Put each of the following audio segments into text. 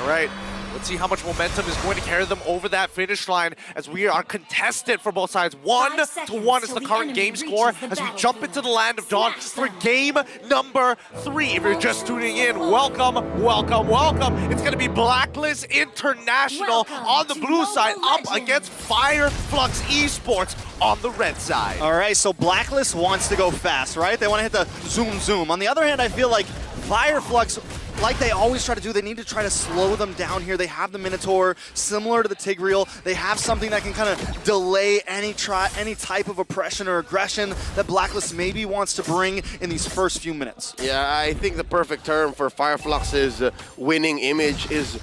All right. Let's see how much momentum is going to carry them over that finish line as we are contested for both sides. 1-1 is the current game score as we jump into the land of Dawn for game number 3. If you're just tuning in, welcome, welcome, welcome. It's going to be Blacklist International on the blue side up against Fireflux Esports on the red side. All right, so Blacklist wants to go fast, right? They want to hit the zoom, zoom. On the other hand, I feel like Fireflux, like they always try to do, they need to try to slow them down here. They have the Minotaur, similar to the Tigreal. They have something that can kind of delay any type of oppression or aggression that Blacklist maybe wants to bring in these first few minutes. Yeah, I think the perfect term for Fireflux's winning image is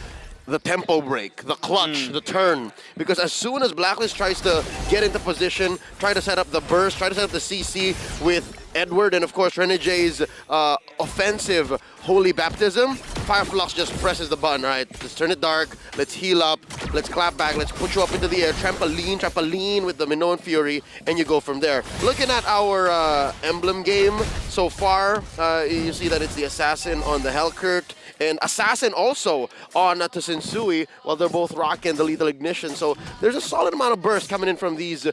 the tempo break, the clutch, the turn. Because as soon as Blacklist tries to get into position, try to set up the burst, try to set up the CC with Edward and of course Renege's offensive Holy Baptism, Fireflux just presses the button, right? Let's turn it dark, let's heal up, let's clap back, let's put you up into the air, trampoline with the Minoan Fury, and you go from there. Looking at our emblem game so far, you see that it's the Assassin on the Hellcurt, and Assassin also on Tsunsui, while they're both rocking the Lethal Ignition. So there's a solid amount of burst coming in from these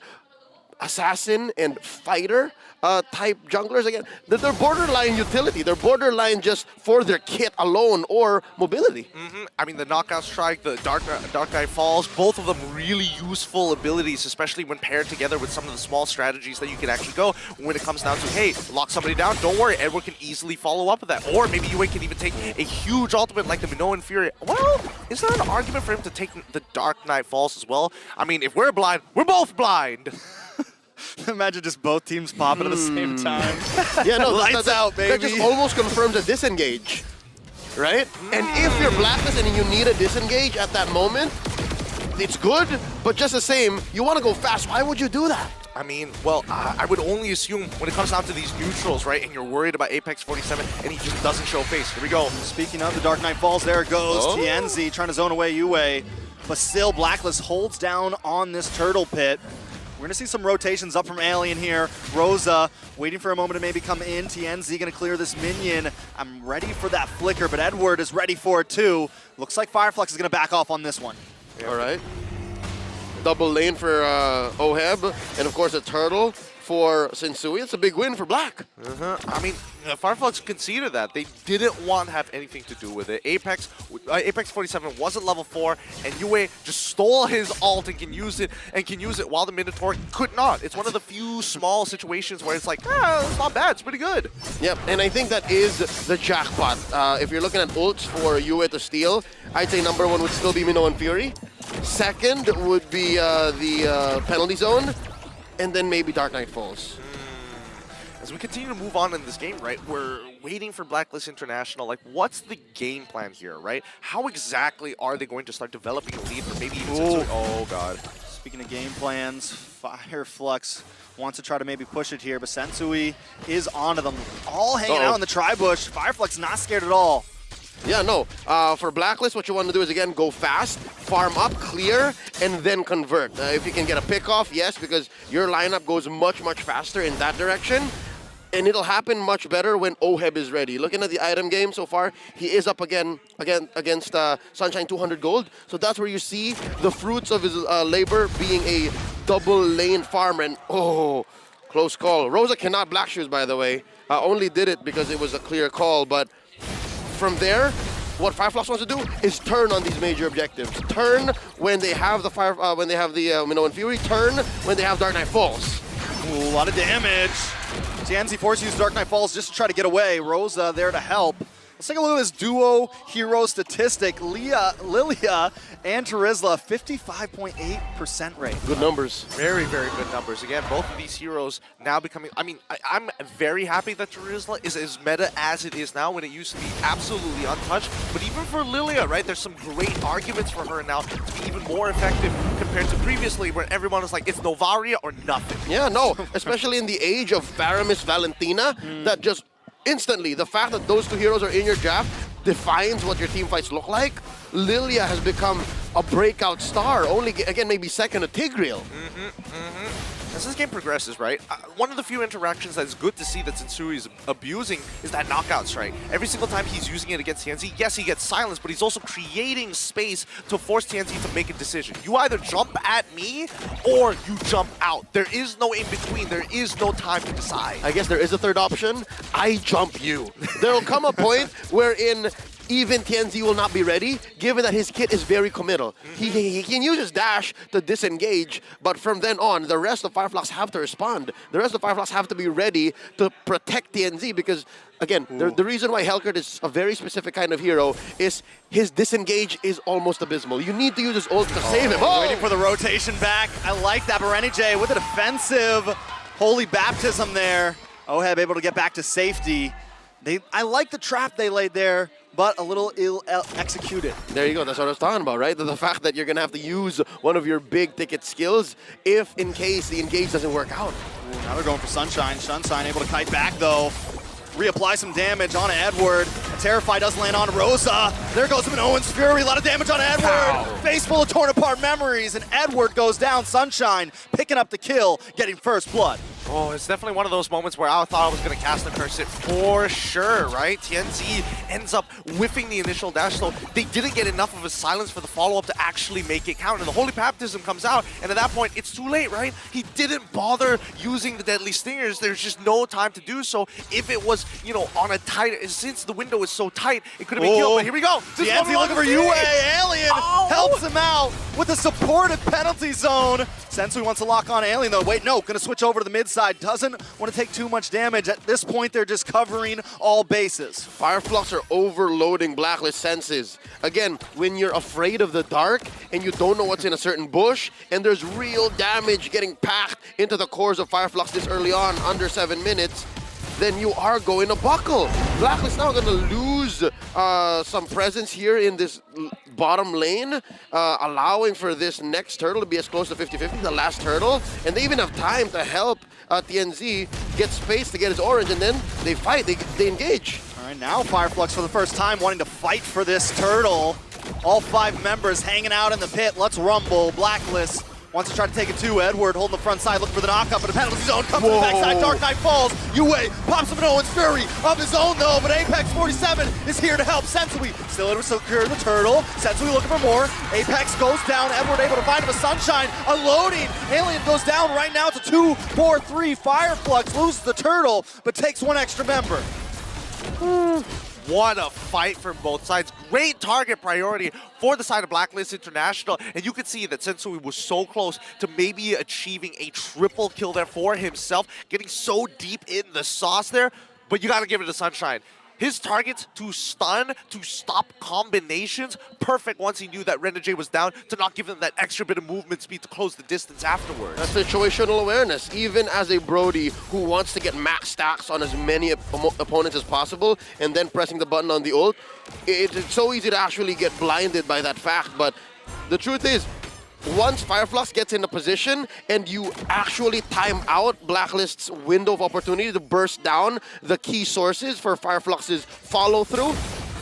Assassin and Fighter type junglers. Again, they're borderline utility. They're borderline just for their kit alone or mobility. I mean, the Knockout Strike, the Dark Knight Falls, both of them really useful abilities, especially when paired together with some of the small strategies that you can actually go when it comes down to, hey, lock somebody down, don't worry, Edward can easily follow up with that. Or maybe Yue can even take a huge ultimate like the Minoan Fury. Well, is there an argument for him to take the Dark Knight Falls as well? I mean, if we're blind, we're both blind. Imagine just both teams popping at the same time. Yeah, no, Lights out, baby. That just almost confirms a disengage, right? And if you're Blacklist and you need a disengage at that moment, it's good, but just the same, you want to go fast. Why would you do that? I mean, well, I would only assume when it comes down to these neutrals, right, and you're worried about Apex 47, and he just doesn't show face. Here we go. Speaking of the Dark Knight Falls, there it goes. TNZ trying to zone away Yue, but still Blacklist holds down on this turtle pit. We're going to see some rotations up from Alien here. Rosa waiting for a moment to maybe come in. TNZ going to clear this minion. I'm ready for that flicker, but Edward is ready for it too. Looks like Fireflux is going to back off on this one. Yeah. All right. Double lane for Oheb, and of course a turtle for Tsunsui. It's a big win for Black. I mean, Fireflux conceded that. They didn't want to have anything to do with it. Apex 47 wasn't level 4, and Yue just stole his ult and can use it while the Minotaur could not. It's one of the few small situations where it's like, it's not bad, it's pretty good. Yep, and I think that is the jackpot. If you're looking at ults for Yue to steal, I'd say number 1 would still be Minoan Fury. Second would be the penalty zone. And then maybe Dark Knight Falls. As we continue to move on in this game, right, we're waiting for Blacklist International. Like, what's the game plan here, right? How exactly are they going to start developing a lead for maybe even Tsunsui? Oh, God. Speaking of game plans, Fireflux wants to try to maybe push it here, but Tsunsui is onto them. All hanging out in the tri-bush. Fireflux not scared at all. Yeah, no. For Blacklist, what you want to do is, again, go fast, farm up, clear, and then convert. If you can get a pick-off, yes, because your lineup goes much, much faster in that direction. And it'll happen much better when Oheb is ready. Looking at the item game so far, he is up again against Sunshine 200 Gold. So that's where you see the fruits of his labor being a double lane farmer. And, oh, close call. Rosa cannot Black Shoes, by the way. Only did it because it was a clear call, but from there, what Fireflux wants to do is turn on these major objectives. Turn when they have the Minoan Fury. Turn when they have Dark Knight Falls. Ooh, a lot of damage. TNZ forced to use Dark Knight Falls just to try to get away. Rosa there to help. Let's take a look at this duo hero statistic. Lilia and Terizla, 55.8% rate. Good numbers. Very, very good numbers. Again, both of these heroes now becoming... I mean, I'm very happy that Terizla is as meta as it is now when it used to be absolutely untouched. But even for Lilia, right, there's some great arguments for her now to be even more effective compared to previously where everyone was like, it's Novaria or nothing. Yeah, no. Especially in the age of Faramis Valentina, that just... instantly, the fact that those two heroes are in your draft defines what your team fights look like. Lilia has become a breakout star, only, again, maybe second to Tigreal. As this game progresses, right, one of the few interactions that's good to see that Sensui is abusing is that knockout strike. Every single time he's using it against TNZ, yes, he gets silenced, but he's also creating space to force TNZ to make a decision. You either jump at me or you jump out. There is no in between. There is no time to decide. I guess there is a third option. I jump you. There will come a point wherein even TNZ will not be ready, given that his kit is very committal. He can use his dash to disengage, but from then on, the rest of Fireflux have to respond. The rest of Fireflux have to be ready to protect TNZ because, again, the reason why Helkert is a very specific kind of hero is his disengage is almost abysmal. You need to use his ult to save him. Oh! Waiting for the rotation back. I like that. J with a defensive holy baptism there. Oheb able to get back to safety. I like the trap they laid there, but a little ill executed. There you go. That's what I was talking about, right? The fact that you're going to have to use one of your big ticket skills if in case the engage doesn't work out. Ooh, now they're going for Sunshine. Sunshine able to kite back, though. Reapply some damage on Edward. Terrify doesn't land on Rosa. There goes Minoan's Fury. A lot of damage on Edward. Ow. Face full of torn apart memories, and Edward goes down. Sunshine picking up the kill, getting first blood. Oh, it's definitely one of those moments where I thought I was going to cast the curse it for sure, right? TNZ ends up whiffing the initial dash, so they didn't get enough of a silence for the follow-up to actually make it count. And the Holy Baptism comes out, and at that point, it's too late, right? He didn't bother using the Deadly Stingers. There's just no time to do so. If it was, you know, on a tight, since the window is so tight, it could have been killed, but here we go. TNZ looking for UA. Alien helps him out with a supported penalty zone. Sensui wants to lock on Alien, though. Wait, no, gonna switch over to the mid side. Doesn't want to take too much damage. At this point, they're just covering all bases. Fireflux are overloading Blacklist senses. Again, when you're afraid of the dark and you don't know what's in a certain bush, and there's real damage getting packed into the cores of Fireflux this early on, under 7 minutes, then you are going to buckle. Blacklist now going to lose some presence here in this bottom lane, allowing for this next turtle to be as close to 50-50, the last turtle, and they even have time to help TNZ get space to get his orange, and then they fight, they engage. All right, now Fireflux for the first time wanting to fight for this turtle. All 5 members hanging out in the pit. Let's rumble. Blacklist wants to try to take it too. Edward holding the front side, looking for the knockup, but a penalty zone comes to the backside. Dark Knight falls. UA pops up an Owen's Fury of his own, though, but Apex 47 is here to help Sensui. Still able to secure the turtle. Sensui looking for more. Apex goes down. Edward able to find him a Sunshine. Unloading. Alien goes down right now to 2-4-3. Fireflux loses the turtle, but takes 1 extra member. What a fight from both sides. Great target priority for the side of Blacklist International. And you could see that Sensui was so close to maybe achieving a triple kill there for himself, getting so deep in the sauce there. But you got to give it to Sunshine. His targets to stun, to stop combinations, perfect once he knew that J was down, to not give him that extra bit of movement speed to close the distance afterwards. That's situational awareness. Even as a Brody who wants to get max stacks on as many opponents as possible and then pressing the button on the ult, it's so easy to actually get blinded by that fact. But the truth is, once Fireflux gets in a position and you actually time out Blacklist's window of opportunity to burst down the key sources for Fireflux's follow-through,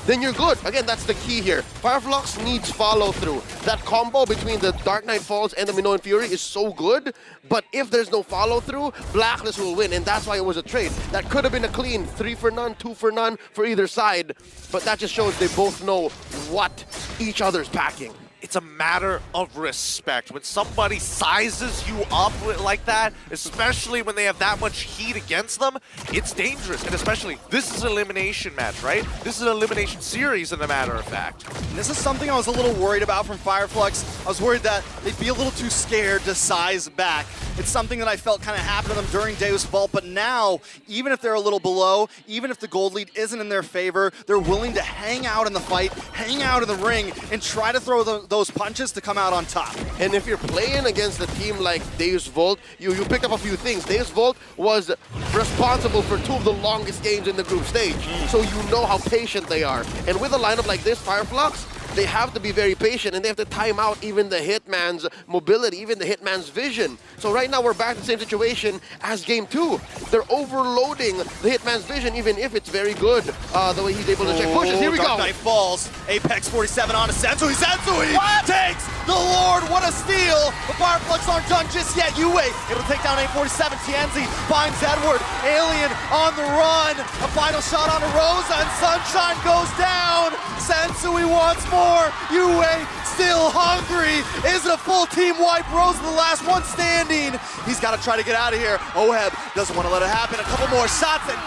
then you're good. Again, that's the key here. Fireflux needs follow-through. That combo between the Dark Knight Falls and the Minoan Fury is so good, but if there's no follow-through, Blacklist will win, and that's why it was a trade. That could have been a clean 3 for none, 2 for none for either side, but that just shows they both know what each other's packing. It's a matter of respect. When somebody sizes you up like that, especially when they have that much heat against them, it's dangerous. And especially, this is an elimination match, right? This is an elimination series, as a matter of fact. And this is something I was a little worried about from Fireflux. I was worried that they'd be a little too scared to size back. It's something that I felt kind of happened to them during Deus Vault, but now, even if they're a little below, even if the gold lead isn't in their favor, they're willing to hang out in the fight, hang out in the ring, and try to throw those punches to come out on top. And if you're playing against a team like Deus Vault, you pick up a few things. Deus Vault was responsible for 2 of the longest games in the group stage, so you know how patient they are. And with a lineup like this, Fireflux, they have to be very patient, and they have to time out even the Hitman's mobility, even the Hitman's vision. So right now we're back to the same situation as game 2. They're overloading the Hitman's vision, even if it's very good, the way he's able to check pushes. Here we Dark go. Knight falls. Apex 47 on a Sensui. Sensui takes the Lord. What a steal. The Fireflux aren't done just yet. Yue able to take down A47. Tienzi finds Edward. Alien on the run. A final shot on a Rosa, and Sunshine goes down. Sensui wants more. Yue still hungry. Is it a full team wipe? Rosa the last one standing. He's got to try to get out of here. Oheb doesn't want to let it happen. A couple more shots and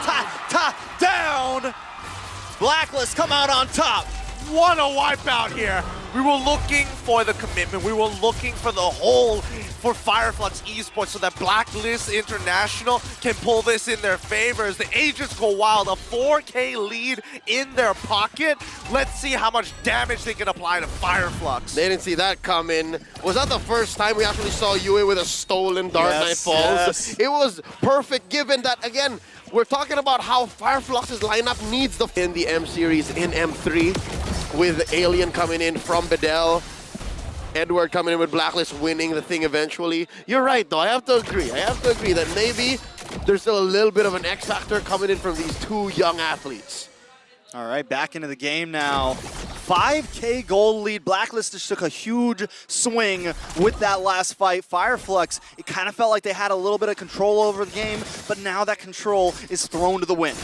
down. Blacklist come out on top. What a wipeout here. We were looking for the commitment. We were looking for the whole for Fireflux Esports so that Blacklist International can pull this in their favor as the agents go wild. A 4K lead in their pocket. Let's see how much damage they can apply to Fireflux. They didn't see that coming. Was that the first time we actually saw Yue with a stolen Dark Knight Falls? Yes. It was perfect, given that, again, we're talking about how Fireflux's lineup needs the in the M series in M3 with Alien coming in from Bedell, Edward coming in with Blacklist winning the thing eventually. You're right, though. I have to agree that maybe there's still a little bit of an X factor coming in from these two young athletes. All right, back into the game now. 5K gold lead. Blacklist just took a huge swing with that last fight. Fireflux, it kind of felt like they had a little bit of control over the game, but now that control is thrown to the wind.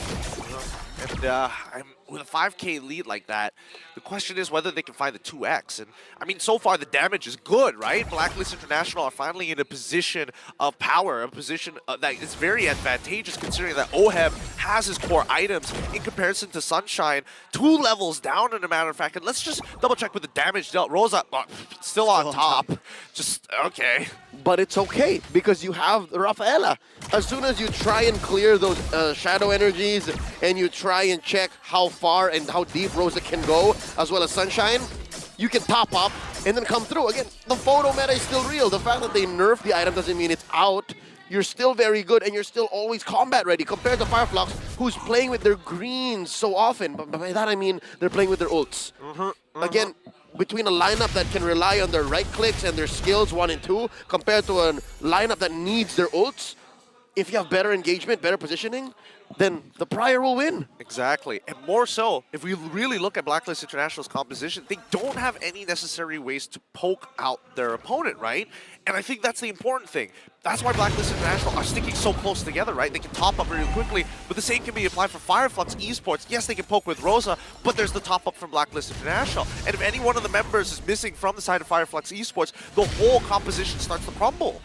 And with a 5K lead like that, the question is whether they can find the 2X. And I mean, so far the damage is good, right? Blacklist International are finally in a position of power, a position that is very advantageous considering that Oheb has his core items in comparison to Sunshine, 2 levels down, in a matter of fact. And let's just double check with the damage dealt. Rosa, still on top. Just, okay. But it's okay, because you have Rafaela. As soon as you try and clear those shadow energies and you try and check how far and how deep Rosa can go, as well as Sunshine, you can top up and then come through. Again, the photo meta is still real. The fact that they nerfed the item doesn't mean it's out. You're still very good, and you're still always combat ready compared to Fireflux, who's playing with their greens so often. But by that I mean they're playing with their ults. Again, between a lineup that can rely on their right clicks and their skills 1 and 2, compared to a lineup that needs their ults, if you have better engagement, better positioning, then the Prior will win. Exactly. And more so, if we really look at Blacklist International's composition, they don't have any necessary ways to poke out their opponent, right? And I think that's the important thing. That's why Blacklist International are sticking so close together, right? They can top up really quickly, but the same can be applied for Fireflux Esports. Yes, they can poke with Rosa, but there's the top up from Blacklist International. And if any one of the members is missing from the side of Fireflux Esports, the whole composition starts to crumble.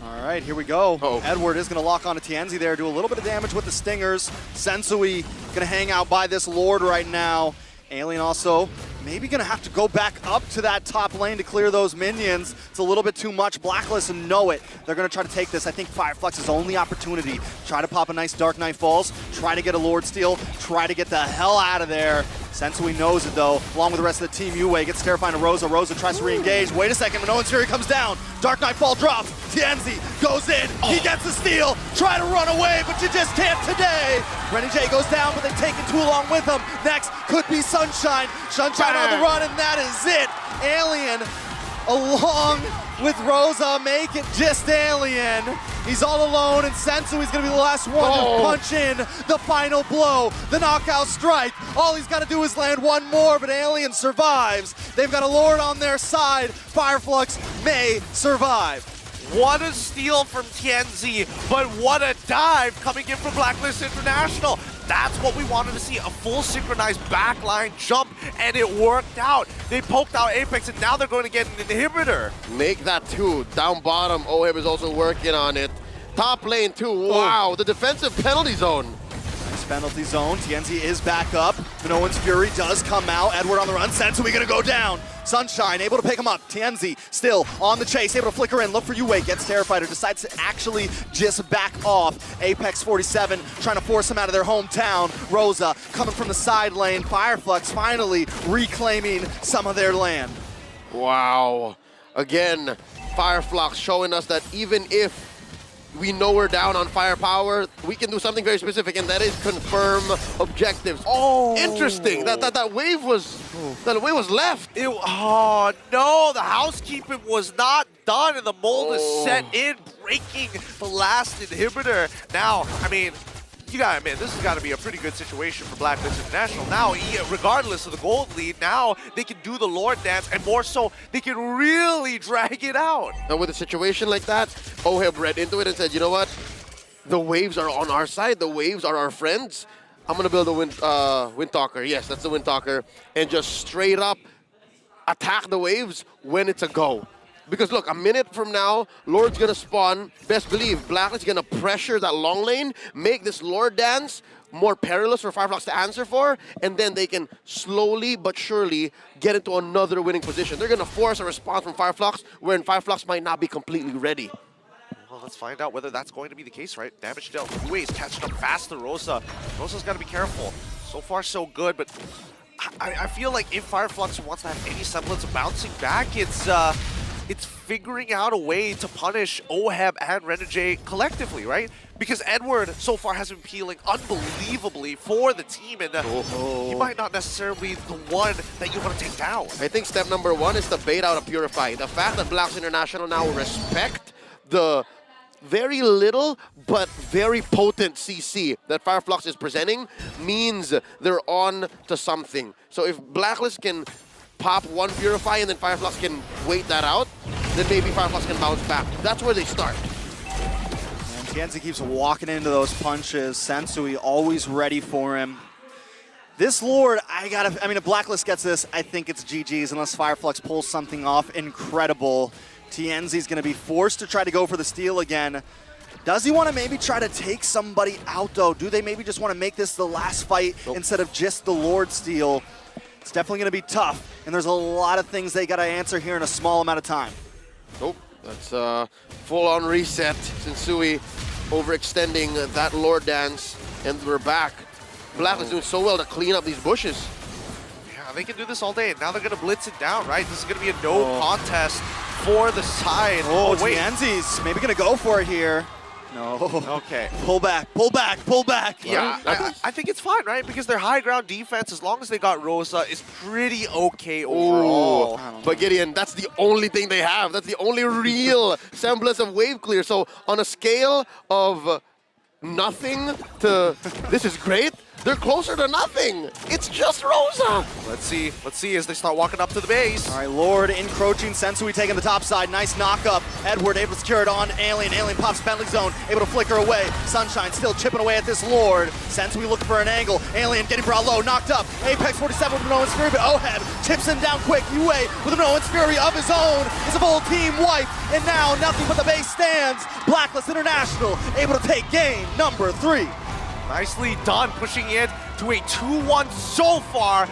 All right, here we go. Oh. Edward is going to lock onto Tienzi there, do a little bit of damage with the stingers. Sensui going to hang out by this Lord right now. Alien also maybe going to have to go back up to that top lane to clear those minions. It's a little bit too much. Blacklist know it. They're going to try to take this. I think Fireflux's only opportunity. Try to pop a nice Dark Knight Falls. Try to get a Lord Steal. Try to get the hell out of there. Sensui knows it though, along with the rest of the team. Yue gets terrifying to Rosa. Rosa tries to re-engage. Wait a second, Minoan's Fury comes down. Dark Knight Fall drops. Tienzi goes in. He gets the steal. Try to run away, but you just can't today. Renny J goes down, but they've taken 2 along with him. Next could be Sunshine. Sunshine on the run, and that is it. Alien along with Rosa make it just Alien. He's all alone, and Sensui's gonna be the last one to punch in the final blow, the knockout strike. All he's gotta do is land one more, but Alien survives. They've got a Lord on their side. Fireflux may survive. What a steal from Tienzi, but what a dive coming in from Blacklist International. That's what we wanted to see, a full synchronized backline jump, and it worked out. They poked out Apex, and now they're going to get an inhibitor. Make that 2. Down bottom, Oheb is also working on it. Top lane 2, wow, the defensive penalty zone. Nice penalty zone. Tienzi is back up. Minoan's Fury does come out. Edward on the run. Sensui gonna go down. Sunshine able to pick him up. Tienzi still on the chase, able to flicker in. Look for Yue, gets terrified or decides to actually just back off. Apex 47 trying to force him out of their hometown. Rosa coming from the side lane. Fireflux finally reclaiming some of their land. Wow. Again, Fireflux showing us that even if we know we're down on firepower. We can do something very specific, and that is confirm objectives. Oh, Interesting. That wave was left. Oh no, the housekeeping was not done, and the mold is set in, breaking the last inhibitor. Now, I mean, you gotta admit, this has got to be a pretty good situation for Blacklist International. Now, regardless of the gold lead, now they can do the Lord dance, and more so, they can really drag it out. And with a situation like that, OHEB read into it and said, you know what? The waves are on our side. The waves are our friends. I'm going to build a Windtalker. Yes, that's the Windtalker. And just straight up attack the waves when it's a go. Because look, a minute from now, Lord's gonna spawn. Best believe, Blacklist is gonna pressure that long lane, make this Lord dance more perilous for Fireflux to answer for, and then they can slowly but surely get into another winning position. They're gonna force a response from Fireflux, wherein Fireflux might not be completely ready. Well, let's find out whether that's going to be the case, right? Damage dealt. Yue is catching up fast to Rosa. Rosa's got to be careful. So far, so good, but I feel like if Fireflux wants to have any semblance of bouncing back, it's figuring out a way to punish OHEB and Renegade collectively, right? Because Edward so far has been peeling unbelievably for the team, and he might not necessarily be the one that you want to take down. I think step number one is to bait out a Purify. The fact that Blacklist International now respect the very little but very potent CC that Fireflux is presenting means they're on to something. So if Blacklist can pop one Purify and then Fireflux can wait that out, then maybe Fireflux can bounce back. That's where they start. And Tienzi keeps walking into those punches. Sensui always ready for him. This Lord, I mean, if Blacklist gets this, I think it's GG's unless Fireflux pulls something off incredible. Tienzi's going to be forced to try to go for the steal again. Does he want to maybe try to take somebody out, though? Do they maybe just want to make this the last fight instead of just the Lord steal? It's definitely going to be tough, and there's a lot of things they got to answer here in a small amount of time. Nope, that's a full-on reset. Sensui overextending that Lord dance, and we're back. Blacklist doing so well to clean up these bushes. Yeah, they can do this all day, and now they're going to blitz it down, right? This is going to be a no contest for the side. Oh, wait. Tienzi's maybe going to go for it here. No. Okay. Pull back, pull back, pull back. Yeah, I think it's fine, right? Because their high ground defense, as long as they got Rosa, is pretty okay overall. But Gideon, that's the only thing they have. That's the only real semblance of wave clear. So on a scale of nothing to this is great, they're closer to nothing. It's just Rosa. Let's see as they start walking up to the base. All right, Lord encroaching, Sensui taking the top side. Nice knock up. Edward able to secure it on Alien. Alien pops penalty zone, able to flicker away. Sunshine still chipping away at this Lord. Sensui looking for an angle. Alien getting brought low, knocked up. Apex 47 with an Owen's Fury, but OHEB chips him down quick. Yue with an Owen's Fury of his own. Is a full team wipe, and now nothing but the base stands. Blacklist International able to take game number 3. Nicely done, pushing it to a 2-1 so far.